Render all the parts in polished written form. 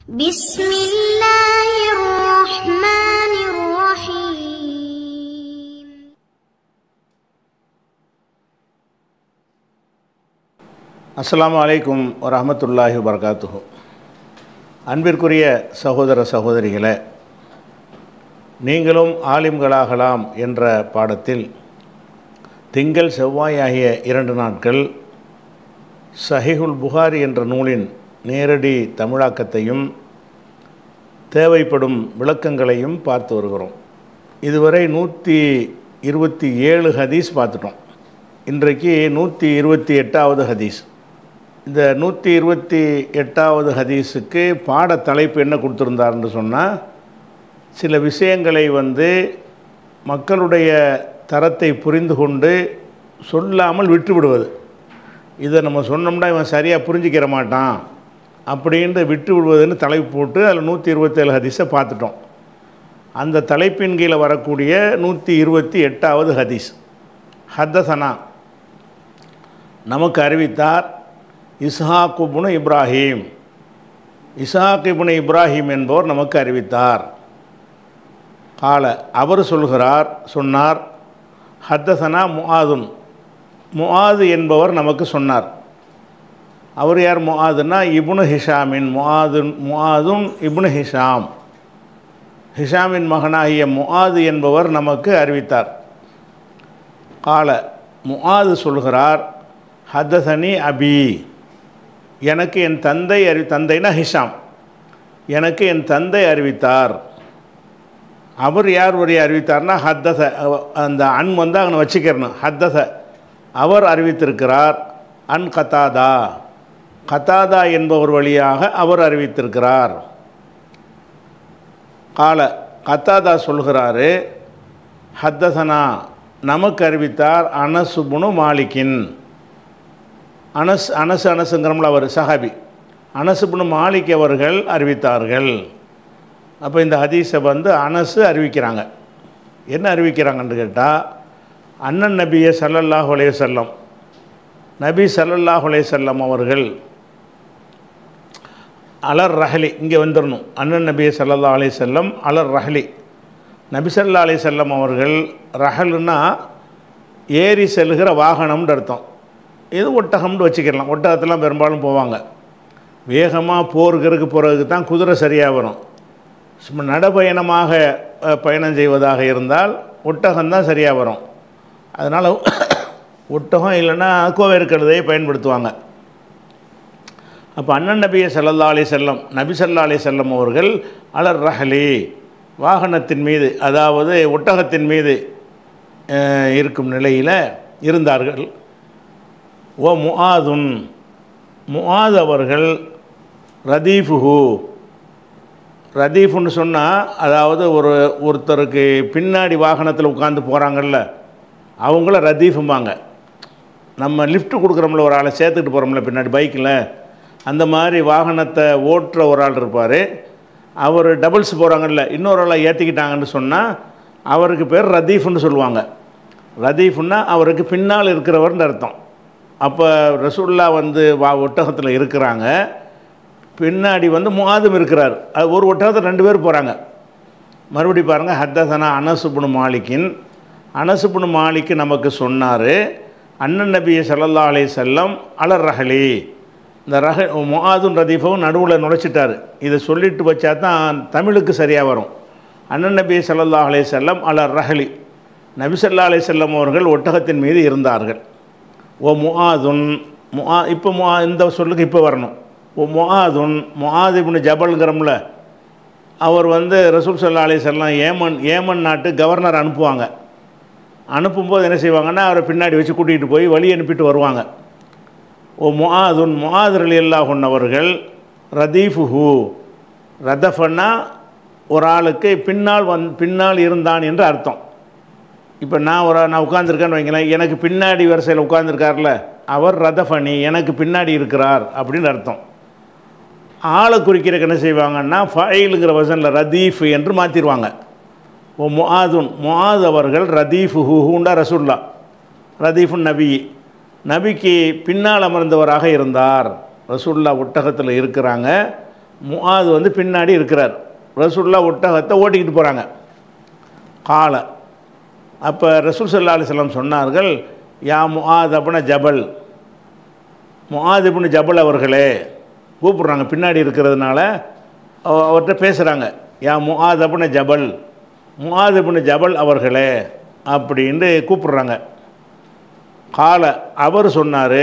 بسم الله الرحمن الرحيم. அஸ்ஸலாமு அலைக்கும் வரஹ்மத்துல்லாஹி வபரகாத்துஹு. அன்பிற்குரிய சகோதர சகோதரிகளே, நீங்களும் ஆலிம்களாகலாம் என்ற பாடத்தில் திங்கள் செவ்வாய் ஆகிய 2 நாட்கள் சஹீஹுல் புகாரி என்ற நூலின் நேரடி தமிழாக்கத்தையும் தேவைப்படும் விளக்கங்களையும் பார்த்து வருகிறோம். இதுவரை 127 ஹதீஸ் பார்த்துட்டோம். இன்றைக்கு 128வது ஹதீஸ். இந்த 128வது ஹதீஸுக்கு பாட தலைப்பு என்ன கொடுத்துருந்தாருன்னு சொன்னால், சில விஷயங்களை மக்களுடைய தரத்தை புரிந்து கொண்டு சொல்லாமல் விட்டுவிடுவது. இதை நம்ம சொன்னோம்னா இவன் சரியாக புரிஞ்சிக்கிற மாட்டான் அப்படின்ட்டு விட்டு விடுவதுன்னு தலைப்பு போட்டு அதில் 127 ஹதீஸை பார்த்துட்டோம். அந்த தலைப்பின் கீழே வரக்கூடிய 128வது ஹதீஸ். ஹத்தசனா, நமக்கு அறிவித்தார் இஸ்ஹாக் இப்னு இப்ராஹீம். இஸ்ஹாக் இப்னு இப்ராஹீம் என்பவர் நமக்கு அறிவித்தார். கால, அவர் சொன்னார் ஹத்தசனா முஆதுன். முஆது என்பவர் நமக்கு சொன்னார். அவர் யார்? முஆதுன்னா இப்னு ஹிஷாமின். முஆதுன் இப்னு ஹிஷாம், ஹிஷாமின் மகனாகிய முஆது என்பவர் நமக்கு அறிவித்தார். கால, முஆது சொல்கிறார் ஹத்தசனி அபி, எனக்கு என் தந்தை தந்தைனா ஹிஷாம், எனக்கு என் தந்தை அறிவித்தார். அவர் யார் வரைய அறிவித்தார்னா ஹத்தச, அந்த அன் அங்கே வச்சுக்கிறணும். ஹத்தச, அவர் அறிவித்திருக்கிறார். அன் கத்தாதா, கத்தாதா என்பவர் வழியாக அவர் அறிவித்திருக்கிறார். கால, கத்தாதா சொல்கிறாரு ஹத்தசனா, நமக்கு அறிவித்தார் அனஸ் இப்னு மாலிக்கின். அனசுங்கிறோம்ல, அவர் சஹாபி. அனஸ் இப்னு மாலிக் அவர்கள் அறிவித்தார்கள். அப்போ இந்த ஹதீஸை அனசு அறிவிக்கிறாங்க. என்ன அறிவிக்கிறாங்கன்னு கேட்டால், அண்ணன் நபியை ஸல்லல்லாஹு அலைஹி வஸல்லம், நபி ஸல்லல்லாஹு அலைஹி வஸல்லம் அவர்கள் அலர் ரஹலி, இங்கே வந்துடணும். அண்ணன் நபியை ஸல்லல்லாஹு அலைஹி வஸல்லம் அலர் ரஹலி, நபி ஸல்லல்லாஹு அலைஹி வஸல்லம் அவர்கள், ரஹலுன்னா ஏறி செல்கிற வாகனம்னு அர்த்தம். இது ஒட்டகம்னு வச்சுக்கலாம். ஒட்டகத்தெல்லாம் பெரும்பாலும் போவாங்க. வேகமாக போகிறதுக்கு போகிறதுக்கு தான் குதிரை சரியாக வரும். சும்மா நடைப்பயணமாக பயணம் செய்வதாக இருந்தால் ஒட்டகம்தான் சரியாக வரும். அதனால் ஒட்டகம் இல்லைன்னா கோவேறு கழுதையை பயன்படுத்துவாங்க. அப்போ அண்ணன் நபியை ஸல்லல்லாஹு அலைஹி வஸல்லம், நபி ஸல்லல்லாஹு அலைஹி வஸல்லம் அவர்கள் அலர் ரஹலி, வாகனத்தின் மீது, அதாவது ஒட்டகத்தின் மீது இருக்கும் நிலையில் இருந்தார்கள். ஓ முஆதுன், முஆத் அவர்கள் ரதீஃபுஹு, ரதீஃபுன்னு சொன்னால் அதாவது ஒருத்தருக்கு பின்னாடி வாகனத்தில் உட்காந்து போகிறாங்கல்ல, அவங்கள ரதீஃபும்பாங்க. நம்ம லிஃப்ட்டு கொடுக்குறோம்ல, ஒரு ஆளை சேர்த்துக்கிட்டு போகிறோம்ல பின்னாடி பைக்கில், அந்த மாதிரி வாகனத்தை ஓட்டுற ஒரு ஆள் இருப்பார். அவர் டபுள்ஸ் போகிறாங்கல்ல, இன்னொரு ஆளை ஏற்றிக்கிட்டாங்கன்னு சொன்னால் அவருக்கு பேர் ரதீஃபுன்னு சொல்லுவாங்க. ரதீஃபுன்னா அவருக்கு பின்னால் இருக்கிறவர்னு அர்த்தம். அப்போ ரசூலுல்லாஹ் ஒட்டகத்தில் இருக்கிறாங்க, பின்னாடி முஆதும் இருக்கிறார். அது ஒரு ஒட்டகத்தில் 2 பேர் போகிறாங்க. மறுபடி பாருங்கள், ஹத்தசனா அனஸ் இப்னு மாலிக்கின், அனஸ் இப்னு மாலிக் நமக்கு சொன்னார் அண்ணன் நபியை ஸல்லல்லாஹு அலைஹி வஸல்லம் அலர் ரஹலி. இந்த முஆதுன் ரதீஃபும் நடுவில் நுழைச்சிட்டார். இதை சொல்லிட்டு வச்சா தான் தமிழுக்கு சரியாக வரும். அண்ணன் நபியை ஸல்லல்லாஹு அலைஹி வஸல்லம் அலர் ரஹலி, நபி ஸல்லல்லாஹு அலைஹி வஸல்லம் அவர்கள் ஒட்டகத்தின் மீது இருந்தார்கள். ஓ முஆதுன், இப்போ இந்த சொல்லுக்கு இப்போ வரணும். ஓ முஆதுன், முஆத் இப்னு ஜபல்ங்கிறோம்ல, அவர் ரசூல் ஸல்லல்லாஹு அலைஹி வஸல்லம் ஏமன் நாட்டு கவர்னர் அனுப்புவாங்க. அனுப்பும்போது என்ன செய்வாங்கன்னா, அவரை பின்னாடி வச்சு கூட்டிகிட்டு போய் வழி அனுப்பிட்டு வருவாங்க. ஓ முஆதுன், முஆத் ரலியல்லாஹு அன்ஹு அவர்கள் ரதீஃபுஹு, ரதஃபன்னா ஒரு ஆளுக்கு பின்னால் இருந்தான் என்று அர்த்தம். இப்போ நான் உட்காந்துருக்கேன்னு வைங்களேன், எனக்கு பின்னாடி வரிசையில் உட்காந்துருக்கார்ல, அவர் ரதஃபனி, எனக்கு பின்னாடி இருக்கிறார் அப்படின்னு அர்த்தம். ஆளை குறிக்கிறதுக்கு என்ன செய்வாங்கன்னா, ஃபைலுங்கிற வசனில் ரதீஃப் என்று மாற்றிடுவாங்க. ஓ முஆதுன், முஆத் அவர்கள் ரதீஃபுஹுண்டா ரசூல்லா, ரதீஃபுன் நபி, நபிக்கு பின்னால் அமர்ந்தவராக இருந்தார். ரசூலுல்லாஹ் ஒட்டகத்தில் இருக்கிறாங்க, முஆது வந்து பின்னாடி இருக்கிறார். ரசூலுல்லாஹ் ஒட்டகத்தை ஓட்டிக்கிட்டு போகிறாங்க. கால அப்போ ரசூல் ஸல்லல்லாஹு அலைஹி வஸல்லம் சொன்னார்கள், யா முஆத் இப்னு ஜபல், முஆத் இப்னு ஜபல் அவர்களே கூப்பிட்றாங்க. பின்னாடி இருக்கிறதுனால அவர்கிட்ட பேசுகிறாங்க. யா முஆத் இப்னு ஜபல், முஆத் இப்னு ஜபல் அவர்களே அப்படின்ட்டு கூப்பிட்றாங்க. கால அவர் சொன்னார்,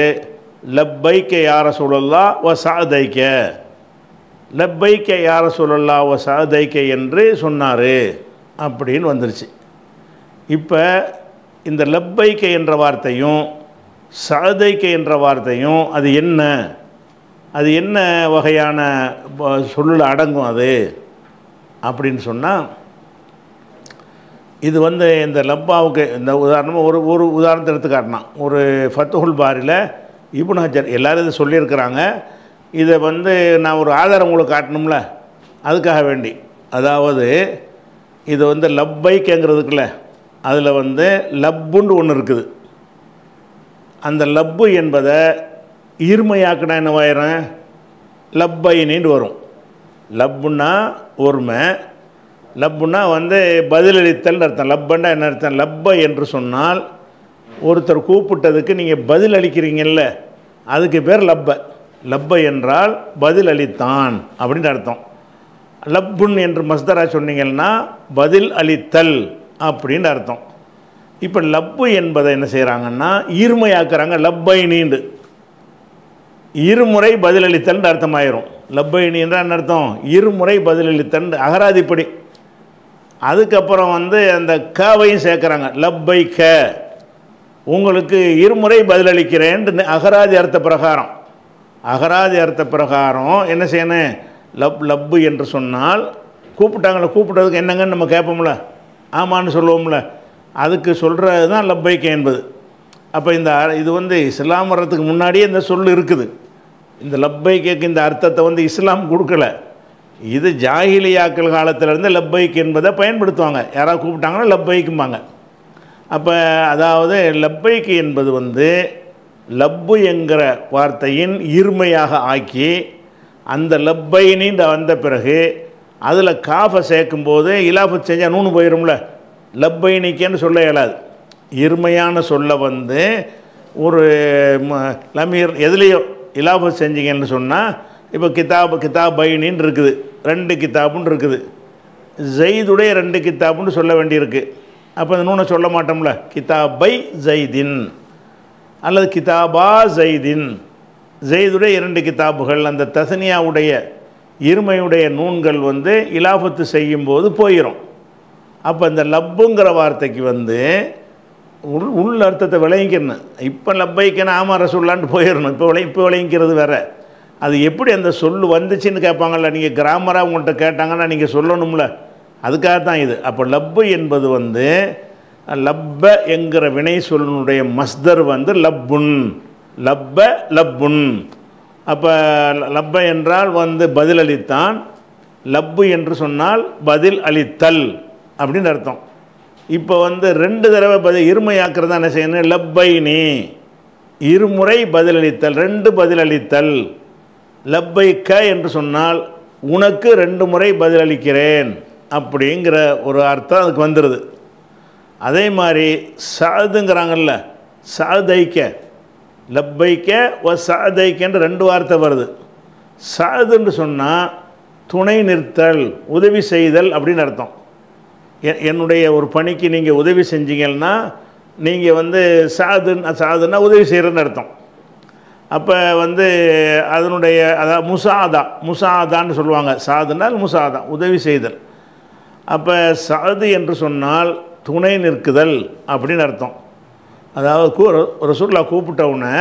லப்பைக்க யா ரசூலல்லாஹ் வ சஅதைக்க, லப்பைக்க யா ரசூலல்லாஹ் வ சஅதைக்க என்று சொன்னார் அப்படின்னு வந்துருச்சு. இப்போ இந்த லப்பைக்க என்ற வார்த்தையும் சஅதைக்க என்ற வார்த்தையும் அது என்ன, அது என்ன வகையான சொல்லில் அடங்கும் அது அப்படின்னு சொன்னால், இது வந்து இந்த லப்பாவுக்கு இந்த உதாரணமாக ஒரு உதாரணத்தை எடுத்து காட்டினான். ஒரு ஃபத்துஹுல் பாரியில் இப்னு ஹஜர் எல்லோரும் இதை சொல்லியிருக்கிறாங்க. இதை வந்து நான் ஒரு ஆதாரம் உங்களுக்கு காட்டணும்ல, அதுக்காக வேண்டி. அதாவது இது வந்து லப்பைக்குங்கிறதுக்குள்ள அதில் வந்து லப்புன்னு ஒன்று இருக்குது. அந்த லப்பு என்பதை ஈர்மையாக்குனா என்னவாயிரும், லப்பைனின்னு வரும். லப்புன்னா ஒருமை, லப்புன்னா வந்து பதிலளித்தல் அர்த்தம். லப்பன்னா என்ன அர்த்தம், லப்பை என்று சொன்னால் ஒருத்தர் கூப்பிட்டதுக்கு நீங்கள் பதில் அளிக்கிறீங்கல்ல, அதுக்கு பேர் லப்பை. லப்பை என்றால் பதில் அளித்தான் அப்படின்னு அர்த்தம். லப்புன் என்று மஸ்தரா சொன்னீங்கன்னா பதில் அளித்தல் அப்படின்னு அர்த்தம். இப்போ லப்பு என்பதை என்ன செய்கிறாங்கன்னா ஈர்மையாக்குறாங்க. லப்பை நீண்டு இருமுறை பதிலளித்தல் அர்த்தமாயிரும். லப்பை நீன்ற அர்த்தம் இருமுறை பதிலளித்தல் அகராதிப்படி. அதுக்கப்புறம் வந்து அந்த கவையும் சேர்க்குறாங்க. லப்பை க, உங்களுக்கு இருமுறை பதிலளிக்கிறேன் அகராதி அர்த்த பிரகாரம். அகராதி அர்த்த பிரகாரம் என்ன செய்யணும், லப்பு என்று சொன்னால் கூப்பிட்டாங்களே, கூப்பிட்டதுக்கு என்னங்கன்னு நம்ம கேட்போம்ல, ஆமான்னு சொல்லுவோம்ல, அதுக்கு சொல்கிறது தான் லப்பைக்க என்பது. அப்போ இந்த இது வந்து இஸ்லாம் வர்றதுக்கு முன்னாடியே இந்த சொல் இருக்குது. இந்த லப்பைக்கு இந்த அர்த்தத்தை வந்து இஸ்லாம் கொடுக்கல. இது ஜாஹிலியாக்கள் காலத்திலேருந்து லப்பைக் என்பதை பயன்படுத்துவாங்க. யாராவது கூப்பிட்டாங்கன்னா லப்பைக்கும்பாங்க. அப்போ அதாவது லப்பைக்கு என்பது வந்து லப்பு என்கிற வார்த்தையின் ஈர்மையாக ஆக்கி அந்த லப்பைனின்னு வந்த பிறகு அதில் காஃபை சேர்க்கும்போது இலாஃபத் செஞ்சால் நூனு போயிடும்ல, லப்பைனிக்கேன்னு சொல்ல இயலாது. இருமையான சொல்ல வந்து ஒரு லமீர் எதுலேயோ இலாஃபத் செஞ்சீங்கன்னு சொன்னால், இப்போ கிதாபைனின்னு இருக்குது, 2 கிதாபுன்னு இருக்குது, ஜெயிதுடைய 2 கிதாபுன்னு சொல்ல வேண்டியிருக்கு. அப்போ அந்த நூனை சொல்ல மாட்டோம்ல, கிதாபை ஜெய்தின் அல்லது கிதாபா ஜெய்தின், ஜெய்துடைய 2 கிதாபுகள். அந்த தசனியாவுடைய இருமையுடைய நூன்கள் வந்து இலாஃபத்து செய்யும்போது போயிடும். அப்போ இந்த லப்புங்கிற வார்த்தைக்கு வந்து உள் அர்த்தத்தை விளங்கிக்கணும். இப்போ லப்பைக்குன்னு ஆமா ரசூல்லான்ட்டு போயிடணும். இப்போ விளங்கிக்கிறது வேறு. அது எப்படி அந்த சொல் வந்துச்சுன்னு கேட்பாங்கள்ல, நீங்கள் கிராமராக உங்கள்கிட்ட கேட்டாங்கன்னா நீங்கள் சொல்லணும்ல, அதுக்காகத்தான் இது. அப்போ லப்பு என்பது வந்து லப்ப என்கிற வினை சொல்லினுடைய மஸ்தர் வந்து லப்புன், லப்ப லப்புன். அப்போ லப்ப என்றால் வந்து பதிலளித்தான், லப்பு என்று சொன்னால் பதில் அளித்தல் அப்படின்னு அர்த்தம். இப்போ வந்து 2 தடவை இருமையாக்குறதா என்ன செய்யணும், லப்பைனி இருமுறை பதிலளித்தல், 2 பதிலளித்தல். லப்பைக்க என்று சொன்னால் உனக்கு 2 முறை பதிலளிக்கிறேன் அப்படிங்கிற ஒரு அர்த்தம் அதுக்கு வந்துடுது. அதே மாதிரி சாதுங்கிறாங்கல்ல, சாதைக்க, லப்பைக்க ஒ சாதைக்கன்ற 2 வார்த்தை வருது. சாதுன்னு சொன்னால் துணை நிறுத்தல், உதவி செய்தல் அப்படின்னு அர்த்தம். என்னுடைய ஒரு பணிக்கு நீங்கள் உதவி செஞ்சீங்கன்னா நீங்கள் வந்து சாதுன்னா உதவி செய்கிறன்னு அர்த்தம். அப்போ வந்து அதனுடைய அதாவது முசாதான்னு சொல்லுவாங்க. சாதுனால் முசாதா, உதவி செய்தல். அப்போ சாது என்று சொன்னால் துணை நிற்குதல் அப்படின்னு அர்த்தம். அதாவது ரசூலுல்லாஹ் கூப்பிட்டவுடனே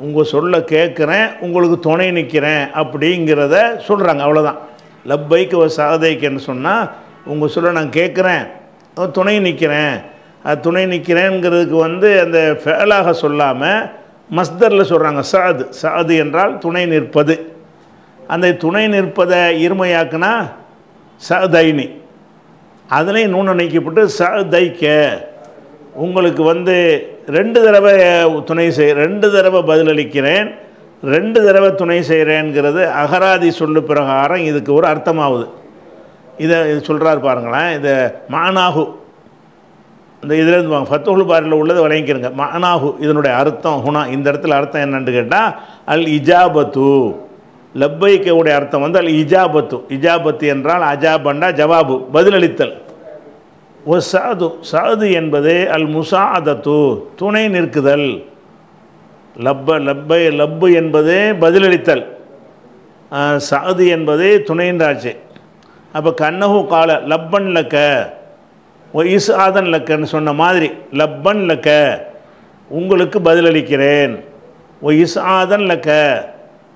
உங்கள் சொல்ல கேட்குறேன், உங்களுக்கு துணை நிற்கிறேன் அப்படிங்கிறத சொல்கிறாங்க. அவ்வளோதான். லப்பைக்கு ஒரு சாதைக்குன்னு சொன்னால் உங்கள் சொல்ல நான் கேட்குறேன், துணை நிற்கிறேன். அது துணை நிற்கிறேங்கிறதுக்கு வந்து அந்த ஃபேலாக சொல்லாமல் மஸ்தரில் சொல்கிறாங்க. சாது என்றால் துணை நிற்பது. அந்த துணை நிற்பதை இருமையாக்குனா சாதைனி, அதுலேயும் நூனை நீக்கப்பட்டு சாதைக்க, உங்களுக்கு வந்து 2 தடவை துணை 2 தடவை பதிலளிக்கிறேன், 2 தடவை துணை செய்கிறேங்கிறது அகராதி சொல்லு பிரகாரம் இதுக்கு ஒரு அர்த்தமாகுது. இதை சொல்கிறார் பாருங்களேன். இதை மானாகு இந்த இதில் ஃபத்துல் பாரியில் உள்ளது வழங்கிக்கிறங்க. மானாகு இதனுடைய அர்த்தம் ஹுனா, இந்த இடத்துல அர்த்தம் என்னன்னு கேட்டால் அல் இஜாபத்து. லப்பைக்குடைய அர்த்தம் வந்து அல் இஜாபத்து. இஜாபத்து என்றால் அஜாபண்டா ஜவாபு, பதிலளித்தல். ஒ சாது, சாது என்பது அல் முசாஅதத்து, துணை நிற்குதல். லப்பு என்பது பதிலளித்தல், சாது என்பது துணைன்றாச்சு. அப்போ கண்ணஹு கால லப்பன் லக்க ஒ இஸ்ஆதன் லக்கன்னு சொன்ன மாதிரி லப்பன் லக்க உங்களுக்கு பதிலளிக்கிறேன், ஒ இஸ்ஆதன் லக்க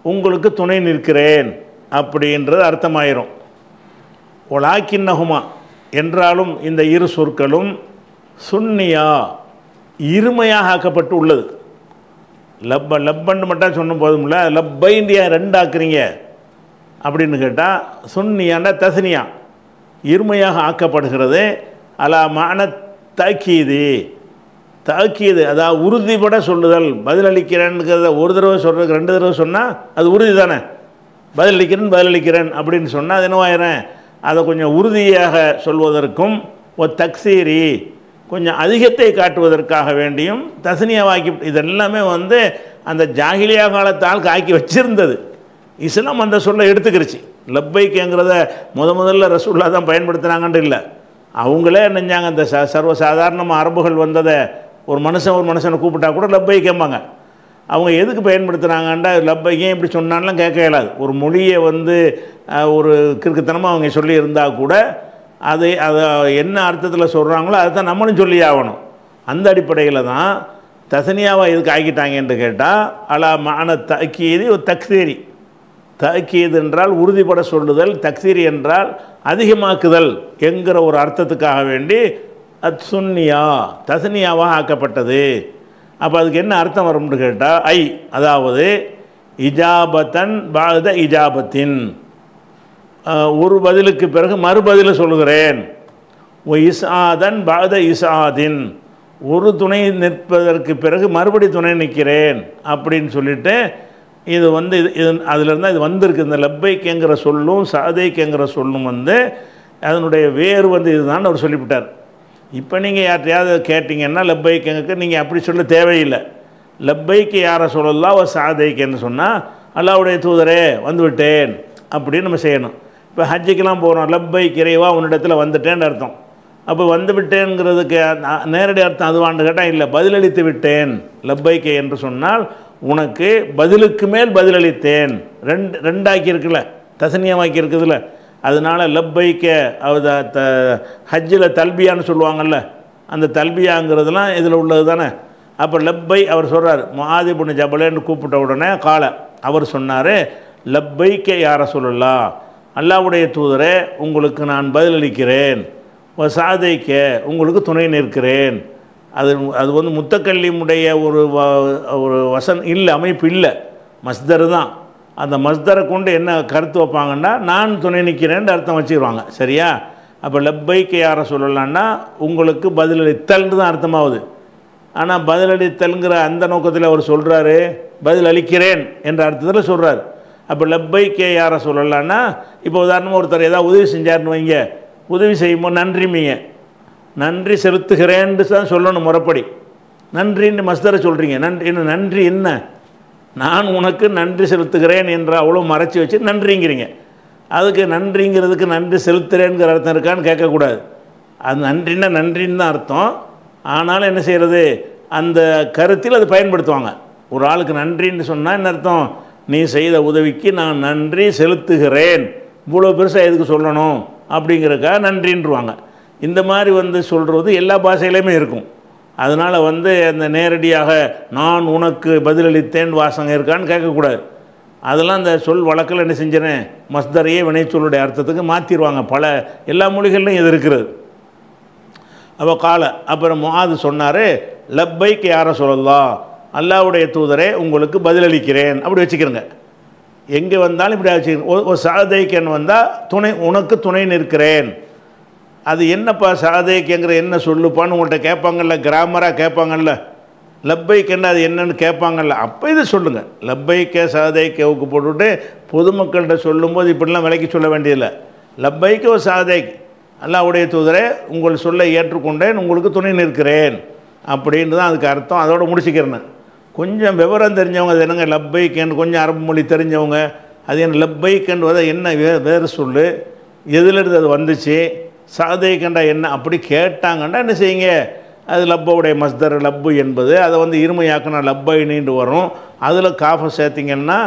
உங்களுக்கு துணை நிற்கிறேன் அப்படின்றது அர்த்தமாயிரும். ஒலாக்கின்னஹுமா என்றாலும் இந்த இரு சொற்களும் சுன்னியா இருமையாக ஆக்கப்பட்டு உள்ளது. லப்பன்னு மட்டும் சொன்ன போதும்ல, லப்பைண்டியா 2 ஆக்குறீங்க அப்படின்னு கேட்டால் சுன்னியாண்டா தஸ்னியா இருமையாக ஆக்கப்படுகிறது. அலா மான தாக்கீது, தாக்கீது அதாவது உறுதிப்பட சொல்லுதல். பதிலளிக்கிறேன்னுங்கிறத ஒரு தடவை சொல்கிறதுக்கு 2 தடவை சொன்னால் அது உறுதி தானே. பதிலளிக்கிறேன் அப்படின்னு சொன்னால் அது என்னவாயிரேன், அதை கொஞ்சம் உறுதியாக சொல்வதற்கும் ஒரு தக்சீரி கொஞ்சம் அதிகத்தை காட்டுவதற்காக வேண்டியும் தஸ்னியாவாக்கி, இதெல்லாமே வந்து அந்த ஜாகிலியா காலத்தால் காக்கி வச்சிருந்தது. இஸ்லாம் அந்த சொல்ல எடுத்துக்கிருச்சு. லப்பைக்குங்கிறத முதல்ல ரசூல்லா தான் பயன்படுத்தினாங்கன்ட்டு இல்லை, அவங்களே நினைஞ்சாங்க. அந்த சர்வசாதாரணமாக அரபுகள் வந்ததை ஒரு மனுஷனை கூப்பிட்டா கூட லப்பை கேட்பாங்க. அவங்க எதுக்கு பயன்படுத்துகிறாங்கண்டா லப்பைக்கே இப்படி சொன்னான்லாம் கேட்க இயலாது. ஒரு மொழியை வந்து ஒரு கிறுக்குத்தனமாக அவங்க சொல்லியிருந்தால் கூட அதை என்ன அர்த்தத்தில் சொல்கிறாங்களோ அதை தான் நம்மளும் சொல்லி ஆகணும். அந்த அடிப்படையில் தான் தசனியாவை எதுக்கு ஆக்கிட்டாங்கன்னு கேட்டால் அலா மான தக்கீது ஒரு தக்சீரி. தக்கீது என்றால் உறுதிப்பட சொல்லுதல், தக்சீரி என்றால் அதிகமாக்குதல் என்கிற ஒரு அர்த்தத்துக்காக வேண்டி அது சுன்னியா தசனியாவாக ஆக்கப்பட்டது. அப்போ அதுக்கு என்ன அர்த்தம் வரும்னு கேட்டால் ஐ அதாவது இஜாபத்தன் பாத இஜாபத்தின், ஒரு பதிலுக்கு பிறகு மறுபதில் சொல்லுகிறேன். ஒ இஸ்ஆதன் பாத இஸ்ஆதின், ஒரு துணை நிற்பதற்கு பிறகு மறுபடி துணை நிற்கிறேன் அப்படின்னு சொல்லிட்டு இது வந்து இது அதிலிருந்து இது வந்திருக்கு. இந்த லப்பைக்குங்கிற சொல்லும் சாதைக்குங்கிற சொல்லும் வந்து அதனுடைய வேறு வந்து இதுதான் அவர் சொல்லிவிட்டார். இப்போ நீங்கள் யார்ட்டையாவது கேட்டிங்கன்னா லப்பைக்குங்க நீங்கள் அப்படி சொல்ல தேவையில்லை. லப்பைக்கு யாரை சொல்லலாம் ஒரு சாதைக்குன்னு சொன்னால் அல்லாஹ்வுடைய தூதரே வந்துவிட்டேன் அப்படின்னு நம்ம செய்யணும். இப்போ ஹஜ்ஜுக்கெல்லாம் போகிறோம், லப்பைக்கு இறைவா உன்னிடத்தில் வந்துட்டேன்னு அர்த்தம். அப்போ வந்து விட்டேங்கிறதுக்கு நேரடி அர்த்தம் அதுவான்னு கேட்டால் இல்லை, பதிலளித்து விட்டேன். லப்பைக்கு என்று சொன்னால் உனக்கு பதிலுக்கு மேல் பதிலளித்தேன். ரெண்டாக்கி இருக்குல்ல, தசனியமாக்கி இருக்குதுல்ல, அதனால் லப்பைக்க ஹஜ்ஜில் தல்பியான்னு சொல்லுவாங்கள்ல, அந்த தல்பியாங்கிறதுலாம் இதில் உள்ளது தானே. அப்போ லப்பை அவர் சொல்கிறார், முஆது இப்னு ஜபலேன்னு கூப்பிட்ட உடனே கால அவர் சொன்னார் லப்பைக்க யார சொல்லலாம், அல்லாஹ்வுடைய தூதரே உங்களுக்கு நான் பதிலளிக்கிறேன், சாதைக்க உங்களுக்கு துணை நிற்கிறேன். அது வந்து முத்தக்கல்லிமுடைய ஒரு இல்லை, அமைப்பு இல்லை, மஸ்தர் தான். அந்த மஸ்தரை கொண்டு என்ன கருத்து வைப்பாங்கன்னா நான் துணை நிற்கிறேன்னு அர்த்தம் வச்சுருவாங்க. சரியா? அப்போ லப்பைக்கு யாரை சொல்லலான்னா உங்களுக்கு பதிலளித்தல்னு தான் அர்த்தமாகுது. ஆனால் பதிலளித்தல்ங்கிற அந்த நோக்கத்தில் அவர் சொல்கிறாரு, பதிலளிக்கிறேன் என்ற அர்த்தத்தில் சொல்கிறார். அப்போ லப்பைக்கே யாரை சொல்லலான்னா இப்போ உதாரணமாக ஒருத்தர் ஏதாவது உதவி செஞ்சார்னு வைங்க, உதவி செய்யும்போது நன்றிமீங்க, நன்றி செலுத்துகிறேன்னு தான் சொல்லணும் முறைப்படி. நன்றின்னு மஸ்தரை சொல்கிறீங்க, நன்றி என்ன, நான் உனக்கு நன்றி செலுத்துகிறேன் என்ற அவ்வளோ மறைச்சி வச்சு நன்றிங்கிறீங்க. அதுக்கு நன்றிங்கிறதுக்கு நன்றி செலுத்துகிறேங்கிற அர்த்தம் இருக்கான்னு கேட்கக்கூடாது. அது நன்றின்னு தான் அர்த்தம். ஆனாலும் என்ன செய்கிறது, அந்த கருத்தில் அது பயன்படுத்துவாங்க. ஒரு ஆளுக்கு நன்றின்னு சொன்னால் என்ன அர்த்தம், நீ செய்த உதவிக்கு நான் நன்றி செலுத்துகிறேன், இவ்வளோ பெருசாக எதுக்கு சொல்லணும் அப்படிங்கிறக்காக நன்றின்றுவாங்க. இந்த மாதிரி வந்து சொல்கிறது எல்லா பாஷையிலையுமே இருக்கும். அதனால் வந்து அந்த நேரடியாக நான் உனக்கு பதிலளித்தேன் வாசகம் இருக்கான்னு கேட்கக்கூடாது. அதெல்லாம் அந்த சொல் வழக்கில் என்ன செஞ்சிடறேன், மஸ்தரையே வினைச்சொல்லுடைய அர்த்தத்துக்கு மாற்றிடுவாங்க. எல்லா மொழிகள்லையும் இது இருக்கிறது. அப்போ அப்புறம் முஆது சொன்னார் லப்பைக்கு யாரை சொல்லலாம், அல்லாஹ்வுடைய தூதரே உங்களுக்கு பதிலளிக்கிறேன் அப்படி வச்சுக்கிறேங்க. எங்கே வந்தாலும் இப்படி வச்சுக்கிறேன். ஒரு சாதைக்கன் வந்தால் உனக்கு துணை நிற்கிறேன். அது என்னப்பா சாதைக்குங்கிற என்ன சொல்லுப்பான்னு உங்கள்கிட்ட கேட்பாங்கல்ல, கிராமராக கேட்பாங்கல்ல, லப்பைக்கென்று அது என்னன்னு கேட்பாங்கல்ல, அப்போ இதை சொல்லுங்கள். லப்பைக்க சாதைக்கவுக்கு போட்டுவிட்டு பொதுமக்கள்கிட்ட சொல்லும்போது இப்படிலாம் விலைக்கு சொல்ல வேண்டியதில்லை. லப்பைக்க ஒரு சாதைக், அல்லாஹ்வுடைய தூதரே உங்கள் சொல்லை ஏற்றுக்கொண்டேன், உங்களுக்கு துணை நிற்கிறேன் அப்படின்ட்டு தான் அதுக்கு அர்த்தம். அதோடு முடிச்சுக்கிறேன்னு. கொஞ்சம் விவரம் தெரிஞ்சவங்க அது என்னங்க லப்பைக்கேன்னு, கொஞ்சம் அரபு மொழி தெரிஞ்சவங்க அது என்ன லப்பைக்கன்று என்ன வேறு சொல்லு, எதிலிருந்து அது வந்துச்சு, சாதைக்கண்டா என்ன அப்படி கேட்டாங்கண்டா என்ன செய்யுங்க, அது லப்பவுடைய மஸ்தர் லப்பு என்பது அதை வந்து இருமையாக்கினா லப்பைனின்னு வரும். அதில் காஃபை சேர்த்திங்கன்னா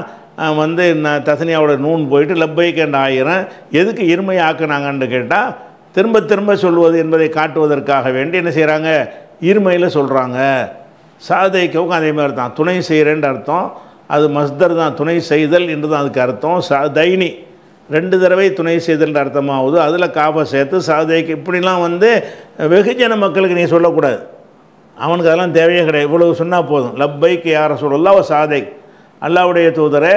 வந்து தசனியாவோட நூன் போயிட்டு லப்பைக்கண்டு ஆயிரம். எதுக்கு இருமையாக்குனாங்கன்னு கேட்டால் திரும்ப திரும்ப சொல்வது என்பதை காட்டுவதற்காக வேண்டி என்ன செய்கிறாங்க, இருமையில் சொல்கிறாங்க. சாதைக்கவும் அதே மாதிரி தான், துணை செய்கிறேன்ற அர்த்தம். அது மஸ்தர் தான், துணை செய்தல் என்று தான் அதுக்கு அர்த்தம். தைனி 2 தடவை துணை செய்தல்ன்ற அர்த்தமாகுது. அதில் காபை சேர்த்து சாதைக்கு இப்படிலாம் வந்து வெகுஜன மக்களுக்கு நீ சொல்லக்கூடாது. அவனுக்கு அதெல்லாம் தேவையே கிடையாது. இவ்வளவு சொன்னால் போதும். லப்பைக்கு யாரை சொல்லலாம் அவ சாதை, அல்லாஹ்வுடைய தூதரை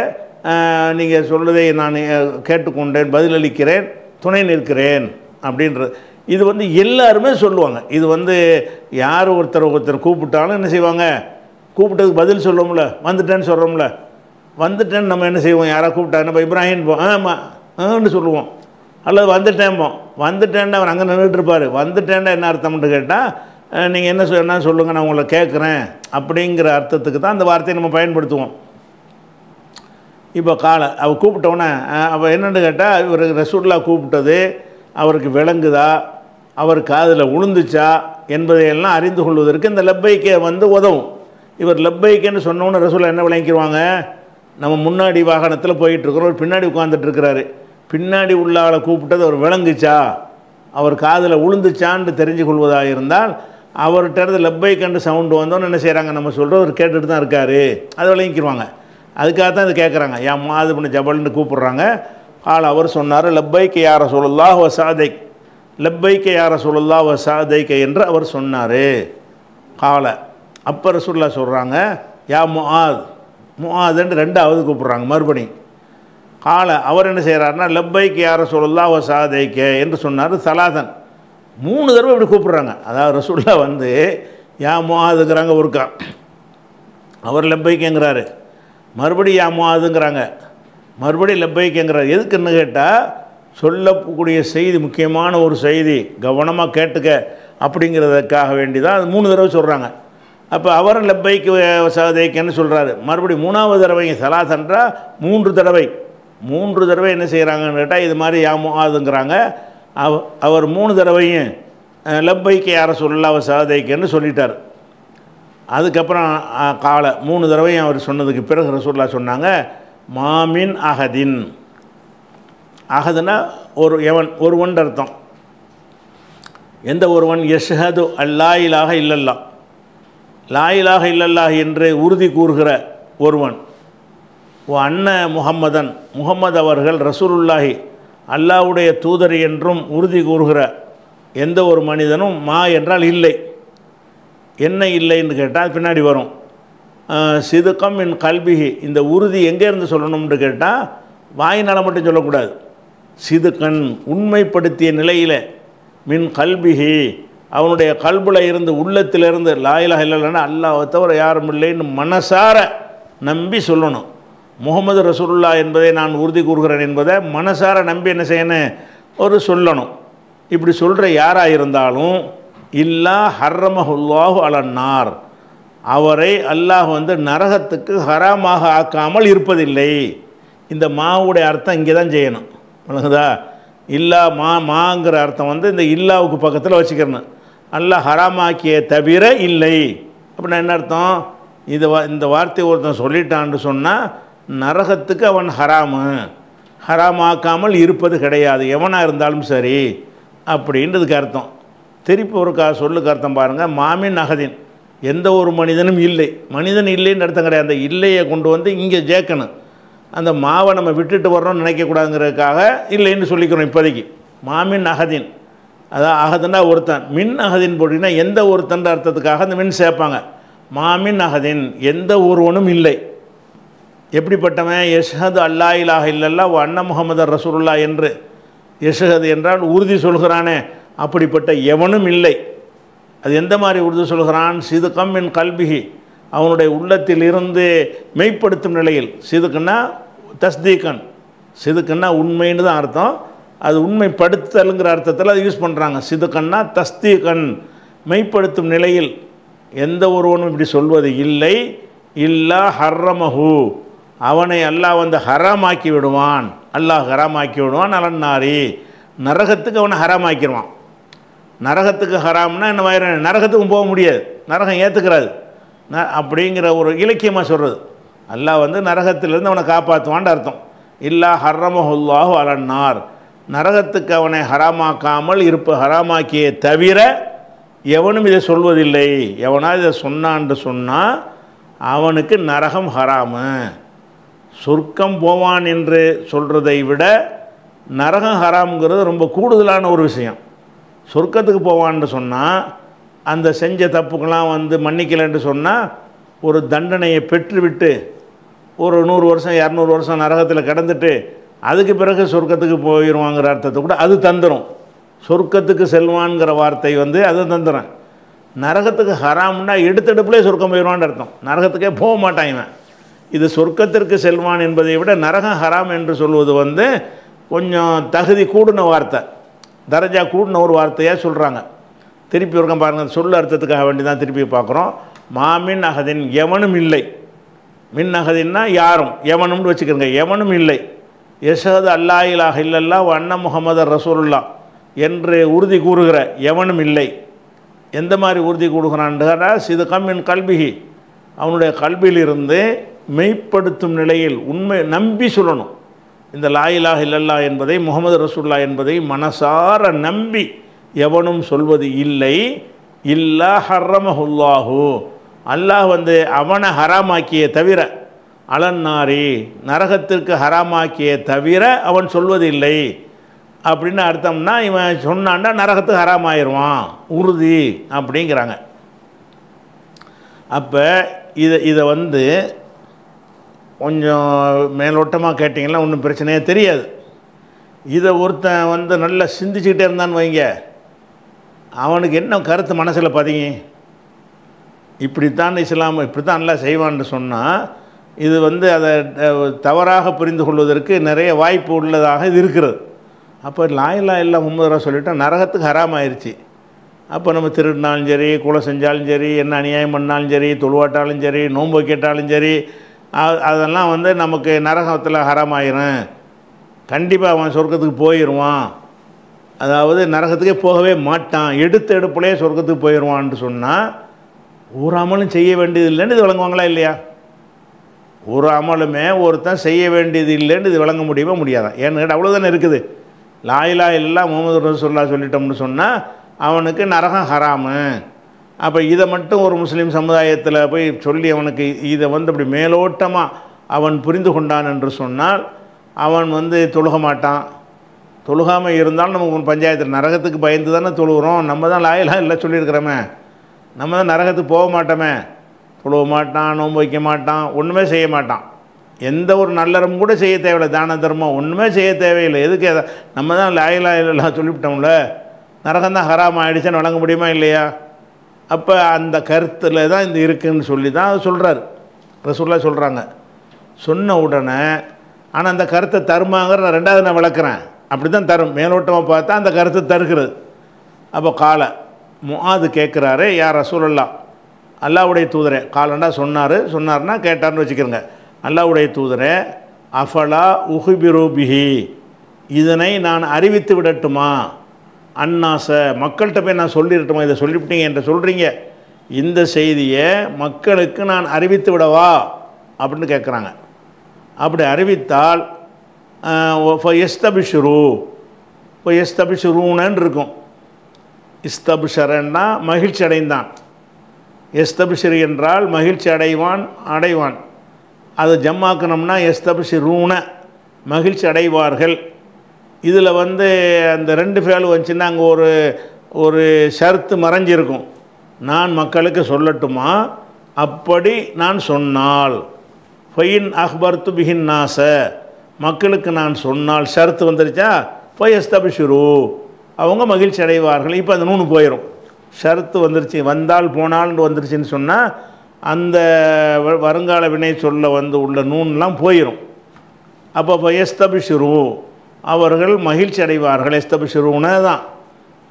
நீங்கள் சொல்வதை நான் கேட்டுக்கொண்டேன், பதிலளிக்கிறேன், துணை நிற்கிறேன் அப்படின்றது. இது வந்து எல்லாருமே சொல்லுவாங்க. இது வந்து யார் ஒருத்தர் கூப்பிட்டாலும் என்ன செய்வாங்க, கூப்பிட்டதுக்கு பதில் சொல்லுவோம்ல, வந்துட்டேன்னு சொல்கிறோம்ல. வந்துட்டேன்னு நம்ம என்ன செய்வோம், யாராவது கூப்பிட்டா நம்ம இப்ராஹிம் போ ஆமான்னு சொல்லுவோம், அல்லது வந்துட்டேன்போம். வந்துட்டேன்டா அவர் அங்கே நின்றுட்டுருப்பார். வந்துட்டேன்டா என்ன அர்த்தம்னு கேட்டால் நீங்கள் என்ன சொல்லுங்கள், நான் உங்களை கேட்குறேன் அப்படிங்கிற அர்த்தத்துக்கு தான் அந்த வார்த்தையை நம்ம பயன்படுத்துவோம். இப்போ அவள் கூப்பிட்டோன்னே அவள் என்னென்னு கேட்டால், இவர் ரசூலுல்லாஹ் கூப்பிட்டது அவருக்கு விளங்குதா, அவர் காதில் உளுந்துச்சா என்பதையெல்லாம் அறிந்து கொள்வதற்கு இந்த லப்பைக்கே வந்து உதவும். இவர் லப்பைக்கேன்னு சொன்னோன்னு ரசூலுல்லாஹ் என்ன விளங்கிடுவாங்க, நம்ம முன்னாடி வாகனத்தில் போயிட்டுருக்குறோம், ஒரு பின்னாடி உட்காந்துட்ருக்கிறாரு, பின்னாடி உள்ள ஆளை கூப்பிட்டது அவர் விளங்குச்சா, அவர் காதில் உளுந்துச்சான்னு தெரிஞ்சு கொள்வதாக இருந்தால் அவர்கிட்ட லப்பைக்கண்டு சவுண்டு வந்தோன்னு என்ன செய்கிறாங்க, நம்ம சொல்கிறோம் அவர் கேட்டுட்டு தான் இருக்கார், அதை விளங்கிக்கிடுவாங்க. அதுக்காக தான் இது கேட்குறாங்க. ஏன் மாது பண்ண ஜபல்னு கூப்பிட்றாங்க. அவர் சொன்னார் லப்பைக்க யா ரசூலுல்லாஹ் வ சாதைக், லப்பைக்க யா ரசூலுல்லாஹ் வ சாதைக்க என்று அவர் சொன்னார். அப்போ ரசூலுல்லாஹ் சொல்கிறாங்க யா முஆதுன்னு 2வது கூப்பிட்றாங்க மறுபடி. அவர் என்ன செய்கிறாருன்னா லப்பைக்க யா ரசூலுல்லாஹ் வ சாதைக்க என்று சொன்னார். சலாதன் 3 தடவை இப்படி கூப்பிட்றாங்க. அதாவது ரசூலுல்லாஹ் வந்து யா முஆதுங்கிறாங்க ஒருக்கா, அவர் லப்பைக்கங்கிறாரு, மறுபடியும் யா முஆதுங்கிறாங்க, மறுபடியும் லப்பைக்கங்கிறார். எதுக்குன்னு கேட்டால் சொல்லக்கூடிய செய்தி முக்கியமான ஒரு செய்தி, கவனமாக கேட்டுக்க அப்படிங்கிறதுக்காக வேண்டி தான் அது 3 தடவை சொல்கிறாங்க. அப்போ அவரும் லப்பைக்கு சாதைக்கன்னு சொல்கிறாரு. மறுபடியும் 3வது தடவை சலாசன்றா 3 தடவை என்ன செய்கிறாங்கன்னு கேட்டால் இது மாதிரி யா முஆதுங்கிறாங்க. அவர் 3 தடவையும் லப்பைக்கு யார சொல்லலாம் சாதைக்கன்னு சொல்லிட்டார். அதுக்கப்புறம் 3 தடவையும் அவர் சொன்னதுக்கு பிறகு ரசூலுல்லாஹ் சொன்னாங்க மாமின் அஹதின், அஹதுனா ஒருவன் அர்த்தம். எந்த ஒருவன் யஷ்ஹது அல்லா இலாஹ இல்லல்லாஹ், லா இலாஹ இல்லல்லாஹ் என்று உறுதி கூறுகிற ஒருவன், அன்ன முஹம்மதன், முஹம்மது அவர்கள் ரசூலுல்லாஹி அல்லாஹ்வுடைய தூதர் என்றும் உறுதி கூறுகிற எந்த ஒரு மனிதனும் மா என்றால் இல்லை. என்ன இல்லைன்னு கேட்டால் பின்னாடி வரும். சிதுக்கம் மின் கல்பிஹி, இந்த உறுதி எங்கேருந்து சொல்லணும்னு கேட்டால் வாயினால் மட்டும் சொல்லக்கூடாது. சிதுக்கன் உண்மைப்படுத்திய நிலையில், மின் கல்பிஹி அவனுடைய கல்புல இருந்து உள்ளத்திலிருந்து லா இலாஹ இல்லல்லாஹ்னா அல்லாஹ்வை தவிர யாரும் இல்லைன்னு மனசார நம்பி சொல்லணும். முஹம்மது ரசூலுல்லாஹ் என்பதை நான் உறுதி கூறுகிறேன் என்பதை மனசார நம்பி என்ன செய்யணும், சொல்லணும். இப்படி சொல்கிற யாராக இருந்தாலும் இல்லா ஹர்ரமஹுல்லாஹு அலன்னார், அவரை அல்லாஹ் வந்து நரகத்துக்கு ஹராமாக ஆக்காமல் இருப்பதில்லை. இந்த மாவுடைய அர்த்தம் இங்கே தான் செய்யணும், விளங்குதா? இல்லா மாங்கிற அர்த்தம் வந்து இந்த இல்லாவுக்கு பக்கத்தில் வச்சுக்கிறணும். அல்லாஹ் ஹராமாக்கிய தவிர இல்லை அப்படின்னா என்ன அர்த்தம்? இந்த வார்த்தையை ஒருத்தன் சொல்லிட்டான்னு சொன்னால் நரகத்துக்கு அவன் ஹராமாக்காமல் இருப்பது கிடையாது, எவனாக இருந்தாலும் சரி அப்படின்றதுக்கு அர்த்தம். திருப்பி ஒரு சொல்லுக்கு அர்த்தம் பாருங்கள். மாமின் அகதின், எந்த ஒரு மனிதனும் இல்லை, மனிதன் இல்லைன்னு அர்த்தம் கிடையாது. அந்த இல்லையை கொண்டு வந்து இங்கே சேர்க்கணும். அந்த மாவை நம்ம விட்டுட்டு வர்றோம்னு நினைக்கக்கூடாதுங்கிறதுக்காக இல்லைன்னு சொல்லிக்கிறோம் இப்போதைக்கு. மாமின் அகதின், அதான் அகதுன்னா ஒருத்தன், மின் அகதின் போட்டிங்கன்னா எந்த ஒருத்தன்ற அர்த்தத்துக்காக அந்த மின் சேர்ப்பாங்க. மாமின் அகதின், எந்த ஒருவனும் இல்லை. எப்படிப்பட்டவன்? யஷ்ஹது அல்லா இலாஹ இல்லல்லாஹ் வ அன்ன முஹம்மது ரசூலுல்லாஹ் என்று யஷ்ஹது என்றால் உறுதி சொல்கிறானே, அப்படிப்பட்ட எவனும் இல்லை. அது எந்த மாதிரி உறுதி சொல்கிறான்? சிதுக்கம் மின் கல்பிஹி, அவனுடைய உள்ளத்தில் இருந்து மெய்ப்படுத்தும் நிலையில். சிதுக்குன்னா தஸ்தீகன், சிதுக்குன்னா உண்மைன்னு தான் அர்த்தம். அது உண்மைப்படுத்தலுங்கிற அர்த்தத்தில் அது யூஸ் பண்ணுறாங்க. சிதுக்கன்னா தஸ்தீகன், மெய்ப்படுத்தும் நிலையில். எந்த ஒருவனும் இப்படி சொல்வது இல்லை. இல்லா ஹர்ரமஹு, அவனை அல்லாஹ் வந்து ஹராமாக்கி விடுவான். அல்லாஹ் ஹராமாக்கி விடுவான். அலன்னாரி, நரகத்துக்கு அவனை ஹராமாக்கிடுவான். நரகத்துக்கு ஹராம்னா என்ன மாதிரி, நரகத்துக்கும் போக முடியாது, நரகம் ஏற்றுக்கிறாது அப்படிங்கிற ஒரு இலக்கியமாக சொல்கிறது. அல்லாஹ் வந்து நரகத்திலிருந்து அவனை காப்பாற்றுவான்னு அர்த்தம். இல்லா ஹர்ரமஹுல்லாஹு அலன்னார், நரகத்துக்கு அவனை ஹராமாக்காமல் ஹராமாக்கியே தவிர எவனும் இதை சொல்வதில்லை. எவனாவது இதை சொன்னான்னு சொன்னால் அவனுக்கு நரகம் ஹராமு. சொர்க்கம் போவான் என்று சொல்கிறதை விட நரகம் ஹராம்ங்கிறது ரொம்ப கூடுதலான ஒரு விஷயம். சொர்க்கத்துக்கு போவான்னு சொன்னால் அந்த செஞ்ச தப்புக்கெல்லாம் வந்து மன்னிக்கலைன்னு சொன்னால் ஒரு தண்டனையை பெற்றுவிட்டு ஒரு 100 வருஷம் 200 வருஷம் நரகத்தில் கிடந்துட்டு அதுக்கு பிறகு சொர்க்கத்துக்கு போயிடுவாங்கிற அர்த்தத்தை கூட அது தந்துடும். சொர்க்கத்துக்கு செல்வான்கிற வார்த்தை வந்து அது தந்துடும். நரகத்துக்கு ஹராம்னா எடுத்தெடுப்புலே சொர்க்கம் போயிடுவான்னு அர்த்தம். நரகத்துக்கே போக மாட்டான் இவன். இது சொர்க்கத்திற்கு செல்வான் என்பதை விட நரகம் ஹராம் என்று சொல்வது வந்து கொஞ்சம் தகுதி கூடின வார்த்தை, தரஜா கூடின ஒரு வார்த்தையாக சொல்கிறாங்க. திருப்பி ஒருக்கம் பாருங்கள், சொல்ல அர்த்தத்துக்காக வேண்டி தான் திருப்பி பார்க்குறோம். மாமின் அகதின், எவனும் இல்லை. மின் அகதின்னா யாரும், எவனும்னு வச்சுக்கிறங்க, எவனும் இல்லை. யஷஹது அல்லா இலாஹ இல்லல்லாஹ் வ அன்ன முஹம்மது ரசூலுல்லா என்று உறுதி கூறுகிற எவனும் இல்லை. எந்த மாதிரி உறுதி கூறுகிறான்டா, சிதுகம் மின் கல்பிஹி, அவனுடைய கல்வியிலிருந்து மெய்ப்படுத்தும் நிலையில் உண்மை நம்பி சொல்லணும். இந்த லா இலாஹ இல்லல்லாஹ் என்பதை, முஹம்மது ரசூலுல்லா என்பதை மனசார நம்பி எவனும் சொல்வது இல்லை. இல்லா ஹர்ரமஹுல்லாஹு, அல்லாஹ் வந்து அவனை ஹராமாக்கிய தவிர, அலன்னாரி, நரகத்திற்கு ஹராமாக்கிய தவிர அவன் சொல்வதில்லை அப்படின்னு அர்த்தம்னா, இவன் சொன்னான்னா நரகத்துக்கு ஹராமாயிருவான் உறுதி அப்படிங்கிறாங்க. அப்போ இதை வந்து கொஞ்சம் மேலோட்டமாக கேட்டிங்கன்னா ஒன்றும் பிரச்சனையே தெரியாது. இதை ஒருத்தன் வந்து நல்லா சிந்திச்சுக்கிட்டே இருந்தான்னு வைங்க, அவனுக்கு என்ன கருத்து மனசில் பதிங்க, இப்படித்தான் இஸ்லாம் இப்படித்தான் நல்லா செய்வான்னு சொன்னால் இது வந்து அதை தவறாக புரிந்து கொள்வதற்கு நிறைய வாய்ப்பு உள்ளதாக இது இருக்கிறது. அப்போ லா இலாஹ இல்லல்லாஹ் முஹம்மது ரசூலுல்லாஹ் சொல்லிட்டால் நரகத்துக்கு ஹராம் ஆயிடுச்சு. அப்போ நம்ம திருடினாலும் சரி, கொலை செஞ்சாலும் சரி, என்ன அநியாயம் பண்ணாலும் சரி, தொழுவாட்டாலும் சரி, நோன்பு கேட்டாலும் சரி, அதெல்லாம் வந்து நமக்கு நரகத்தில் ஹராம் ஆயிரும். கண்டிப்பாக அவன் சொர்க்கத்துக்கு போயிடுவான், அதாவது நரகத்துக்கே போகவே மாட்டான், எடுப்புலேயே சொர்க்கத்துக்கு போயிடுவான்னு சொன்னால் ஒரு அமலும் செய்ய வேண்டியது இல்லைன்னு இது விளங்குவாங்களா இல்லையா? ஒரு அமலுமே ஒருத்தன் செய்ய வேண்டியது இல்லைன்னு இது விளங்க முடியுமா முடியாதா? ஏன்னு அவ்வளோதானே இருக்குது. லா இலாஹ இல்லல்லாஹ் முஹம்மது ரசூலுல்லாஹ் சொல்லிட்டோம்னு சொன்னால் அவனுக்கு நரகம் ஹராமு. அப்போ இதை மட்டும் ஒரு முஸ்லீம் சமுதாயத்தில் போய் சொல்லி அவனுக்கு இதை வந்து அப்படி மேலோட்டமாக அவன் புரிந்து கொண்டான் என்று சொன்னால் அவன் வந்து தொழுக மாட்டான். தொழுகாமல் இருந்தாலும் நமக்கு பஞ்சாயத்தில் நரகத்துக்கு பயந்து தானே தொழுகிறோம். நம்ம தான் லா இலாஹ இல்லல்லாஹ் சொல்லியிருக்கிறோமே, நம்ம தான் நரகத்துக்கு போக மாட்டோமே. தொழுவ மாட்டான், நோன்பு வைக்க மாட்டான், ஒன்றுமே செய்ய மாட்டான். எந்த ஒரு நல்லறம் கூட செய்ய தேவையில்லை, தான தர்மம் ஒன்றுமே செய்ய தேவையில்லை. எதுக்கு நம்ம தான் லா இலாஹ இல்லல்லாஹ் சொல்லிவிட்டோம்ல, நரகம் தான் ஹராம் ஆகிடுச்சுன்னு வழங்க முடியுமா இல்லையா? அப்போ அந்த கருத்தில் தான் இந்த இருக்குதுன்னு சொல்லி தான் அது சொல்கிறார் ரசூலுல்லாஹ் சொல்கிறாங்க. சொன்ன உடனே ஆனால் அந்த கருத்தை தருமாங்கிற ரெண்டாவது நான் விளக்குறேன். அப்படி தான் தரும், மேலோட்டமாக பார்த்தா அந்த கருத்தை தருகிறது. அப்போ கால முஆது கேட்குறாரு, யார் ரசூலுல்லாஹ், அல்லாஹ்வுடைய தூதரே, காலண்டா சொன்னார்னா கேட்டார்னு வச்சுக்கிறங்க. அல்லாஹ்வுடைய தூதரே, அஃபலா உஹ்பிரு பிஹி, இதனை நான் அறிவித்து விடட்டுமா, அன்னாச, மக்கள்கிட்ட போய் நான் சொல்லிடட்டுமா, இதை சொல்லிவிட்டீங்க என்று சொல்கிறீங்க, இந்த செய்தியை மக்களுக்கு நான் அறிவித்து விடவா அப்படின்னு கேட்குறாங்க. அப்படி அறிவித்தால் எஸ்தபிஷுரூன்னு இருக்கும். இஸ்தபிஷரன்னா மகிழ்ச்சி அடைந்தான், எஸ்தபிஷர் என்றால் மகிழ்ச்சி அடைவான். அது ஜம்மாக்கணும்னா எஸ்தபிஷிரூன, மகிழ்ச்சி அடைவார்கள். இதில் வந்து அந்த 2 ஃபேல் வந்துச்சுன்னா அங்கே ஒரு ஷர்த்து மறைஞ்சிருக்கும். நான் மக்களுக்கு சொல்லட்டுமா, அப்படி நான் சொன்னால், ஃபைன் அஹ்பர்து பிஹின் நாச, மக்களுக்கு நான் சொன்னால் ஷர்த்து வந்துருச்சா, ஃபயஸ்தபிஷுரு, அவங்க மகிழ்ச்சி அடைவார்கள். இப்போ அந்த 3 போயிடும். ஷர்த்து வந்துருச்சு, வந்தால் போனால்னு வந்துருச்சுன்னு சொன்னால் அந்த வருங்கால வினை சொல்ல வந்து உள்ள நூன்லாம் போயிடும். அப்போ எஸ்தபிஷுரு அவர்கள் மகிழ்ச்சி அடைவார்கள். எஸ்தபிஷுருன்னு தான்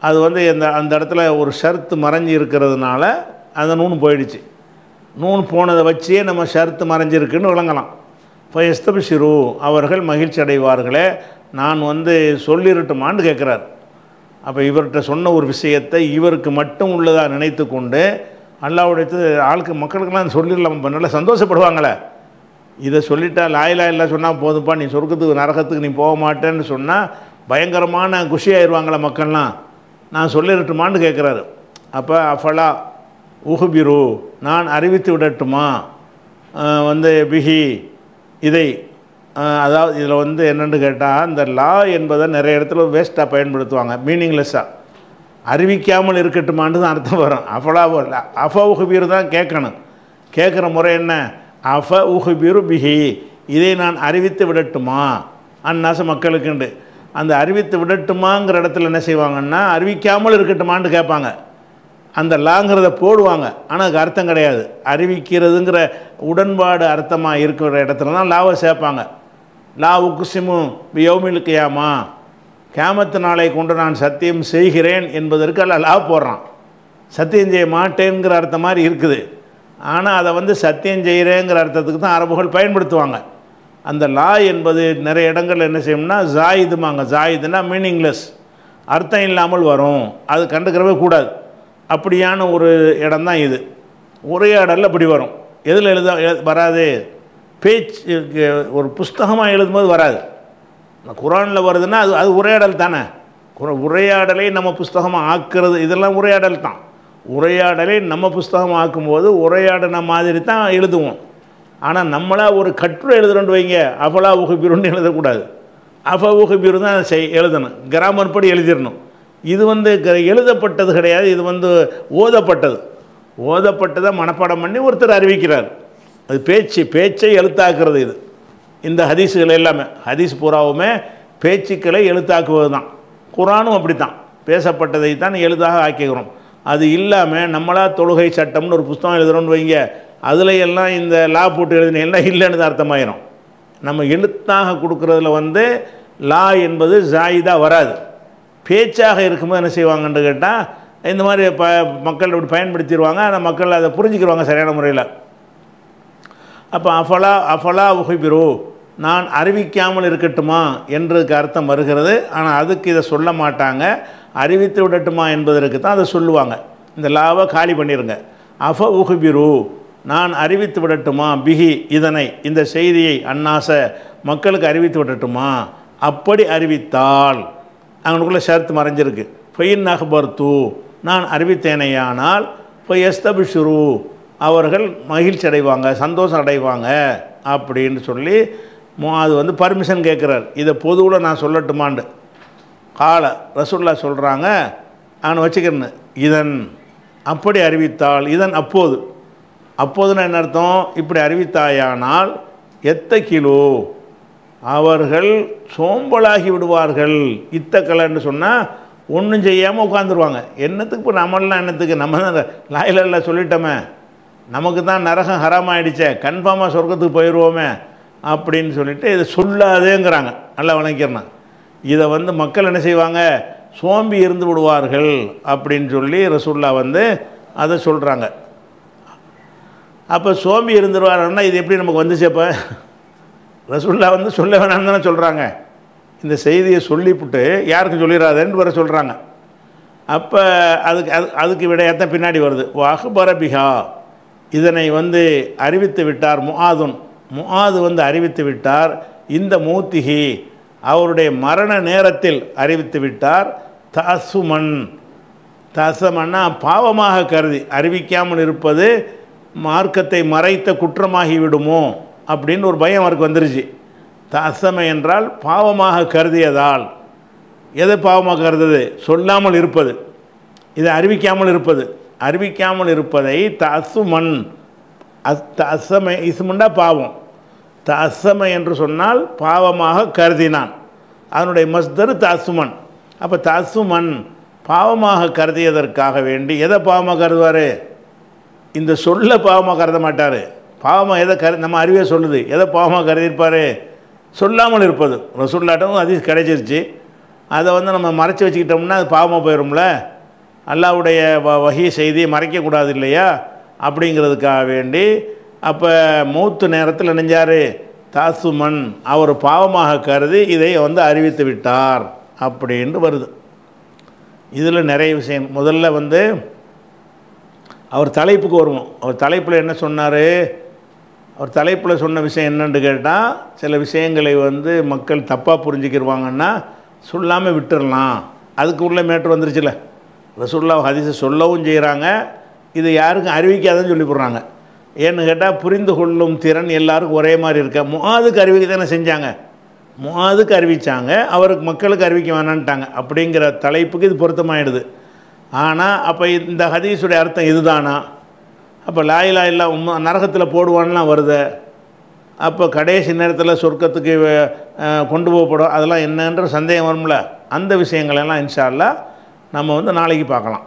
அது வந்து அந்த இடத்துல ஒரு ஷர்த்து மறைஞ்சி இருக்கிறதுனால அந்த நூன் போயிடுச்சு. நூன் போனதை வச்சே நம்ம ஷர்த்து மறைஞ்சிருக்குன்னு விளங்கலாம். இப்போ எஸ்தபிஷுரு அவர்கள் மகிழ்ச்சி அடைவார்களே, நான் வந்து சொல்லிருட்டுமான்னு கேட்குறார். அப்போ இவர்கிட்ட சொன்ன ஒரு விஷயத்தை இவருக்கு மட்டும் உள்ளதாக நினைத்து கொண்டு அல்லாஹ்வுடைய மக்களுக்கெல்லாம் சொல்லிடலாம், நல்லா சந்தோஷப்படுவாங்களே. இதை சொல்லிட்டா லாயிலா இல்லை சொன்னால் போதுப்பா, நீ சொர்க்கத்துக்கு நரகத்துக்கு நீ போக மாட்டேன்னு சொன்னால் பயங்கரமான குஷியாயிருவாங்களே மக்கள்லாம், நான் சொல்லிடட்டுமான்னு கேட்குறாரு. அப்போ அஃபலா உஹுபிரு நான் அறிவித்து விடட்டுமா வந்து பிஹி இதை, அதாவது இதில் வந்து என்னென்னு கேட்டால் இந்த லா என்பதை நிறைய இடத்துல வேஸ்ட்டாக பயன்படுத்துவாங்க, மீனிங்லெஸ்ஸாக. அறிவிக்காமல் இருக்கட்டுமான்னு தான் அர்த்தம் வரும். அஃப உஹுபிரு தான் கேட்கணும். கேட்குற முறை என்ன, அஃப உஹுபிரு பிஹி இதை நான் அறிவித்து விடட்டுமா அந்நாச மக்களுக்குண்டு. அந்த அறிவித்து விடட்டுமாங்கிற இடத்துல என்ன செய்வாங்கன்னா அறிவிக்காமல் இருக்கட்டுமான்னு கேட்பாங்க. அந்த லாங்கிறத போடுவாங்க, ஆனால் அதுக்கு அர்த்தம் கிடையாது. அறிவிக்கிறதுங்கிற உடன்பாடு அர்த்தமாக இருக்கிற இடத்துல தான் லாவை சேர்ப்பாங்க. லா உக்குசிமு யௌமில் கியாமா கியாமத்து நாளை கொண்டு நான் சத்தியம் செய்கிறேன் என்பதற்கு அல்ல லா போடுறான். சத்தியம் செய்ய மாட்டேங்கிற அர்த்தம் மாதிரி இருக்குது, ஆனால் அதை வந்து சத்தியம் செய்கிறேங்கிற அர்த்தத்துக்கு தான் அரபுகள் பயன்படுத்துவாங்க. அந்த லா என்பது நிறைய இடங்கள் என்ன செய்யும்னா ஜாயிதுமாங்க. ஜாயிதுன்னா மீனிங்லெஸ், அர்த்தம் இல்லாமல் வரும், அது கண்டுக்கிறவே கூடாது. அப்படியான ஒரு இடம் தான் இது. உரையாடல் அப்படி வரும். எதில் வராது, பேச்சு ஒரு புஸ்தகமாக எழுதும்போது வராது. குரானில் வருதுன்னா அது உரையாடல் தானே. உரையாடலை நம்ம புஸ்தகமாக ஆக்குறது இதெல்லாம் உரையாடல் தான். உரையாடலை நம்ம புஸ்தகமாக ஆக்கும்போது உரையாடின மாதிரி தான் எழுதுவோம். ஆனால் நம்மளாக ஒரு கட்டுரை எழுதுறோன்னு வைங்க, அஃபலா உஹுபிருன்னு எழுதக்கூடாது. அஃப உஹுபிரு தான் எழுதணும், கிராமர் படி எழுதிடணும். இது வந்து எழுதப்பட்டது கிடையாது, இது வந்து ஓதப்பட்டது. ஓதப்பட்டதை மனப்பாடம் பண்ணி ஒருத்தர் அறிவிக்கிறார். அது பேச்சை எழுத்தாக்குறது. இது இந்த ஹதீஸுகள் எல்லாமே, ஹதீஸ் பூராவுமே பேச்சுக்களை எழுத்தாக்குவது தான். குரானும் அப்படி தான், பேசப்பட்டதை தான் எழுதாக ஆக்கிக்கிறோம். அது இல்லாமல் நம்மளா தொழுகை சட்டம்னு ஒரு புஸ்தகம் எழுதுகிறோன்னு வைங்க, அதில் எல்லாம் இந்த லா போட்டு எழுதினெல்லாம் இல்லைன்னு தான் அர்த்தமாயிரும். நம்ம எழுத்தாக கொடுக்குறதுல வந்து லா என்பது ஜாயிதாக வராது. பேச்சாக இருக்கும்போது என்ன செய்வாங்கன்னு கேட்டால் இந்த மாதிரி மக்கள் இப்படி பயன்படுத்திடுவாங்க. ஆனால் மக்கள் அதை புரிஞ்சுக்கிடுவாங்க சரியான முறையில். அப்போ அஃபலா உஹுபிரு நான் அறிவிக்காமல் இருக்கட்டுமா என்றதுக்கு அர்த்தம் வருகிறது. ஆனால் அதுக்கு இதை சொல்ல மாட்டாங்க, அறிவித்து விடட்டுமா என்பதற்கு தான் அதை சொல்லுவாங்க. இந்த லாவை காலி பண்ணிடுங்க. அஃப உஹுபிரு நான் அறிவித்து விடட்டுமா பிஹி இதனை, இந்த செய்தியை அன்னாச மக்களுக்கு அறிவித்து விடட்டுமா. அப்படி அறிவித்தால் அவனுக்குள்ளே ஷர்த்து மறைஞ்சிருக்கு. ஃபைன் அஹ்பர்து நான் அறிவித்தேனையானால் எஸ்தபிஷுரு அவர்கள் மகிழ்ச்சி அடைவாங்க, சந்தோஷம் அடைவாங்க அப்படின்னு சொல்லி அது வந்து பர்மிஷன் கேட்குறார். இதை பொதுவில் நான் சொல்லட்டுமாண்டு கால ரசூலுல்லாஹ் சொல்கிறாங்க. அவனை வச்சுக்கிறேன்னு இதன் அப்படி அறிவித்தால், இதன் அப்போதுன்னு என்ன அர்த்தம், இப்படி அறிவித்தாயானால் எத்தகிலோ அவர்கள் சோம்பலாகி விடுவார்கள். இத்தக்கலைன்னு சொன்னால் ஒன்றும் செய்யாமல் உட்காந்துருவாங்க. என்னத்துக்கு இப்போ நம்மளாம் என்னத்துக்கு, நம்ம தான் லாயில சொல்லிட்டோமே, நமக்கு தான் நரகம் ஹராமாயிடுச்சே, கன்ஃபார்மாக சொர்க்கத்துக்கு போயிடுவோமே அப்படின்னு சொல்லிட்டு இதை சொல்லாதேங்கிறாங்க. நல்லா வணங்கிறேன். இதை வந்து மக்கள் என்ன செய்வாங்க, சோம்பி இருந்து விடுவார்கள் அப்படின்னு சொல்லி ரசூலுல்லாஹ் வந்து அதை சொல்கிறாங்க. அப்போ சோம்பி இருந்துருவாருன்னா இது எப்படி நமக்கு வந்துச்சு? அப்போ ரசூலுல்லாஹ் வந்து சொல்ல வேணாம்னு தானே சொல்கிறாங்க. இந்த செய்தியை சொல்லிவிட்டு யாருக்கும் சொல்லிடாதேன்னு வர சொல்கிறாங்க. அப்போ அதுக்கு விடையாத்தான் பின்னாடி வருது. அஹ்பர பிஹா இதனை வந்து அறிவித்து விட்டார் முஆது வந்து அறிவித்து விட்டார். இந்த மூத்திகி அவருடைய மரண நேரத்தில் அறிவித்து விட்டார். தசமன்னா பாவமாக கருதி, அறிவிக்காமல் இருப்பது மார்க்கத்தை மறைத்த குற்றமாகி விடுமோ அப்படின்னு ஒரு பயம் அவருக்கு வந்துருச்சு. தசம என்றால் பாவமாக கருதியதால். எதை பாவமாக கருதுது? சொல்லாமல் இருப்பது, இதை அறிவிக்காமல் இருப்பது. அறிவிக்காமல் இருப்பதை தசுமன், தசம இசுமுண்டா பாவம், தசம என்று சொன்னால் பாவமாக கருதினான். அதனுடைய மஸ்தர் தசுமன். அப்போ தசுமன் பாவமாக கருதியதற்காக வேண்டி எதை பாவமாக கருதுவார்? இந்த சொல்ல பாவமாக கருத மாட்டார். பாவமாக எதை நம்ம அறிவே சொல்லுது, எதை பாவமாக கருதியிருப்பார்? சொல்லாமல் இருப்பது. ரசூலுல்லாஹ்ட்டும் ஹதீஸ் கிடைச்சிருச்சு, அதை நம்ம மறைச்சி வச்சுக்கிட்டோம்னா அது பாவமாக போயிடும்ல. அல்லாஹ்வுடைய வஹி செய்தியை மறைக்கக்கூடாது இல்லையா? அப்படிங்கிறதுக்காக வேண்டி அப்போ மௌத்து நேரத்தில் நெஞ்சார் தாசுமன், அவர் பாவமாக கருதி இதை அறிவித்து விட்டார் அப்படின்ட்டு வருது. இதில் நிறைய விஷயம். முதல்ல அவர் தலைப்புக்கு வருவோம். அவர் தலைப்பில் என்ன சொன்னார்? அவர் தலைப்பில் சொன்ன விஷயம் என்னன்னு கேட்டால், சில விஷயங்களை மக்கள் தப்பாக புரிஞ்சுக்கிடுவாங்கன்னா சொல்லாமல் விட்டுடலாம். அதுக்கு உள்ள மேட்ரு வந்துருச்சுல. ரசூலுல்லாஹ் ஹதீஸை சொல்லவும் செய்கிறாங்க, இது யாருக்கும் அறிவிக்காதன்னு சொல்லி போடுறாங்க. ஏன்னு கேட்டால் புரிந்து கொள்ளும் திறன் எல்லாருக்கும் ஒரே மாதிரி இருக்க. முஆதுக்கு அறிவிக்க தானே செஞ்சாங்க, முஆதுக்கு அறிவித்தாங்க, அவருக்கு மக்களுக்கு அறிவிக்க வேணான்ட்டாங்க. அப்படிங்கிற தலைப்புக்கு இது பொருத்தமாயிடுது. ஆனால் அப்போ இந்த ஹதீஸுடைய அர்த்தம் இதுதானா? அப்போ லா இலாஹ இல்லல்லாஹ் நரகத்தில் போடுவான்லாம் வருது. அப்போ கடைசி நேரத்தில் சொர்க்கத்துக்கு கொண்டு போகப்படும், அதெல்லாம் என்னன்ற சந்தேகம் வரும்ல. அந்த விஷயங்களெல்லாம் இன்ஷா அல்லாஹ் நம்ம நாளைக்கு பார்க்கலாம்.